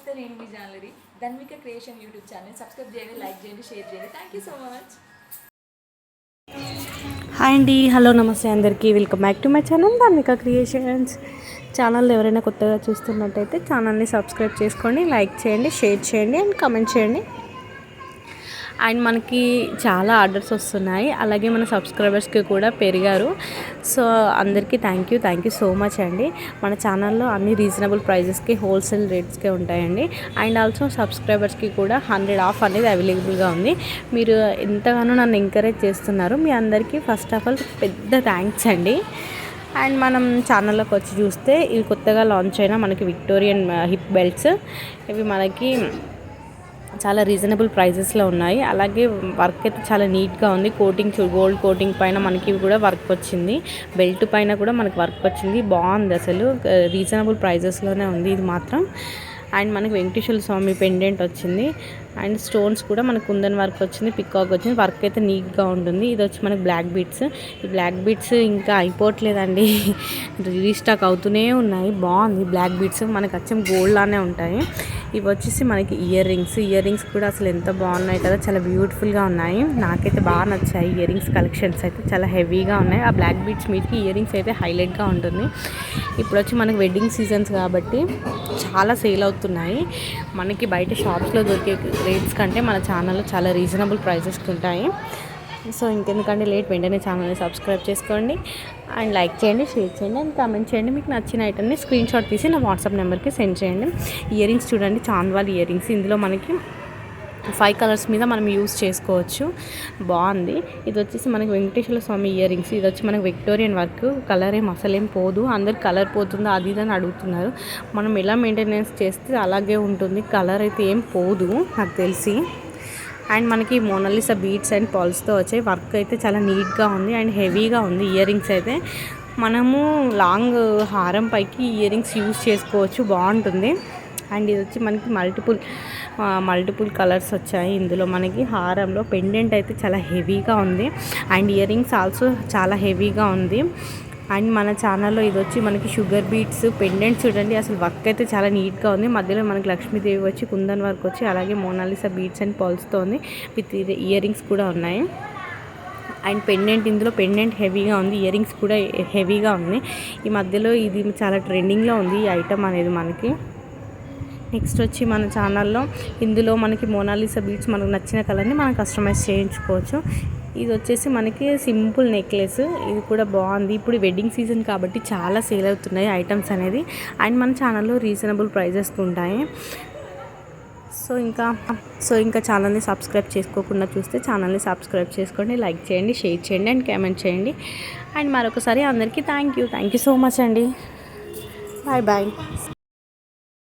నమస్తే, నేను మీ jewellery Dhanvika creation YouTube channel subscribe చేయండి, లైక్ చేయండి, షేర్ చేయండి. Thank you so much. Hi అండి, హలో, నమస్తే అందరికీ. Welcome back to my channel Dhanvika creations. Channel ఎవరైనా కొత్తగా చూస్తున్నట్టయితే ఛానల్ని సబ్స్క్రైబ్ చేసుకోండి, లైక్ చేయండి, షేర్ చేయండి అండ్ కామెంట్ చేయండి. అండ్ మనకి చాలా ఆర్డర్స్ వస్తున్నాయి, అలాగే మన సబ్స్క్రైబర్స్కి కూడా పెరిగారు. సో అందరికీ థ్యాంక్ యూ సో మచ్ అండి. మన ఛానల్లో అన్ని రీజనబుల్ ప్రైజెస్కి హోల్సేల్ రేట్స్కే ఉంటాయండి. అండ్ ఆల్సో సబ్స్క్రైబర్స్కి కూడా 100 ఆఫ్ అనేది అవైలబుల్గా ఉంది. మీరు ఎంతగానో నన్ను ఎంకరేజ్ చేస్తున్నారు, మీ అందరికీ ఫస్ట్ ఆఫ్ ఆల్ పెద్ద థ్యాంక్స్ అండి. అండ్ మనం ఛానల్లోకి వచ్చి చూస్తే ఇవి కొత్తగా లాంచ్ అయిన మనకి విక్టోరియన్ హిప్ బెల్ట్స్. ఇవి మనకి చాలా రీజనబుల్ ప్రైజెస్లో ఉన్నాయి. అలాగే వర్క్ అయితే చాలా నీట్గా ఉంది. కోటింగ్ గోల్డ్ కోటింగ్ పైన మనకి కూడా వర్క్ వచ్చింది, బెల్ట్ పైన కూడా మనకి వర్క్ వచ్చింది. బాగుంది, అసలు రీజనబుల్ ప్రైజెస్లోనే ఉంది ఇది మాత్రం. అండ్ మనకి వెంకటేశ్వర స్వామి పెండెంట్ వచ్చింది. అండ్ స్టోన్స్ కూడా మనకు కుందన్ వర్క్ వచ్చింది, పికాక్ వచ్చింది. వర్క్ అయితే నీట్గా ఉంటుంది. ఇది వచ్చి మనకి బ్లాక్ బీడ్స్. ఈ బ్లాక్ బీడ్స్ ఇంకా అయిపోవట్లేదండి, రీస్టాక్ అవుతూనే ఉన్నాయి. బాగుంది బ్లాక్ బీడ్స్, మనకి అచ్చం గోల్డ్ లానే ఉంటాయి. ఇవి వచ్చేసి మనకి ఇయర్ రింగ్స్ కూడా అసలు ఎంత బాగున్నాయి కదా, చాలా బ్యూటిఫుల్గా ఉన్నాయి. నాకైతే బాగా నచ్చాయి. ఇయర్ రింగ్స్ కలెక్షన్స్ అయితే చాలా హెవీగా ఉన్నాయి. ఆ బ్లాక్ బీడ్స్ మీదకి ఇయర్ రింగ్స్ అయితే హైలైట్గా ఉంటుంది. ఇప్పుడు వచ్చి మనకి వెడ్డింగ్ సీజన్స్ కాబట్టి చాలా సేల్ అవుతున్నాయి. మనకి బయట షాప్స్లో దొరికే రేట్స్ కంటే మన ఛానల్లో చాలా రీజనబుల్ ప్రైజెస్కి ఉంటాయి. సో ఇంకెందుకంటే లేట్, వెంటనే ఛానల్ని సబ్స్క్రైబ్ చేసుకోండి అండ్ లైక్ చేయండి, షేర్ చేయండి అండ్ కామెంట్ చేయండి. మీకు నచ్చిన ఐటమ్ని స్క్రీన్ షాట్ తీసి నా వాట్సాప్ నెంబర్కి సెండ్ చేయండి. ఇయర్ రింగ్స్ చూడండి, చాంద్వాల్ ఇయర్ రింగ్స్. ఇందులో మనకి 5 కలర్స్ మీద మనం యూస్ చేసుకోవచ్చు. బాగుంది. ఇది వచ్చేసి మనకి వెంకటేశ్వర స్వామి ఇయర్ రింగ్స్. ఇది వచ్చి మనకి విక్టోరియన్ వర్క్. కలర్ ఏం అసలేం పోదు. అందరు కలర్ పోతుందో అది ఇదని అడుగుతున్నారు. మనం ఎలా మెయింటెనెన్స్ చేస్తే అలాగే ఉంటుంది, కలర్ అయితే ఏం పోదు నాకు తెలిసి. అండ్ మనకి మోనాలిసా బీడ్స్ అండ్ పాల్స్తో వచ్చాయి. వర్క్ అయితే చాలా నీట్గా ఉంది అండ్ హెవీగా ఉంది. ఇయర్ రింగ్స్ అయితే మనము లాంగ్ హారం పైకి ఇయర్ రింగ్స్ యూస్ చేసుకోవచ్చు, బాగుంటుంది. అండ్ ఇది వచ్చి మనకి మల్టిపుల్ కలర్స్ వచ్చాయి. ఇందులో మనకి హారంలో పెండెంట్ అయితే చాలా హెవీగా ఉంది అండ్ ఇయర్ రింగ్స్ ఆల్సో చాలా హెవీగా ఉంది. అండ్ మన ఛానల్లో ఇది వచ్చి మనకి షుగర్ బీట్స్ పెండెంట్ చూడండి, అసలు వర్క్ అయితే చాలా నీట్గా ఉంది. మధ్యలో మనకి లక్ష్మీదేవి వచ్చి కుందన్ వర్క్ వచ్చి, అలాగే మోనాలిసా బీట్స్ అండ్ పాల్స్తో ఉంది. విత్ ఇయర్ రింగ్స్ కూడా ఉన్నాయి. అండ్ పెండెంట్, ఇందులో పెండెంట్ హెవీగా ఉంది, ఇయర్ రింగ్స్ కూడా హెవీగా ఉంది. ఈ మధ్యలో ఇది చాలా ట్రెండింగ్లో ఉంది ఈ ఐటమ్ అనేది మనకి. నెక్స్ట్ వచ్చి మన ఛానల్లో ఇందులో మనకి మోనాలిసా బీట్స్ మనకు నచ్చిన కలర్ని మనం కస్టమైజ్ చేయించుకోవచ్చు. ఇది వచ్చేసి మనకి సింపుల్ నెక్లెస్. ఇది కూడా బాగుంది. ఇప్పుడు వెడ్డింగ్ సీజన్ కాబట్టి చాలా సేల్ అవుతున్నాయి ఐటమ్స్ అనేది. అండ్ మన ఛానల్లో రీజనబుల్ ప్రైజెస్ ఉంటాయి. సో ఇంకా ఛానల్ని సబ్స్క్రైబ్ చేసుకోకుండా చూస్తే ఛానల్ని సబ్స్క్రైబ్ చేసుకోండి, లైక్ చేయండి, షేర్ చేయండి అండ్ కామెంట్ చేయండి. అండ్ మరొకసారి అందరికీ థ్యాంక్ యూ సో మచ్ అండి. బాయ్.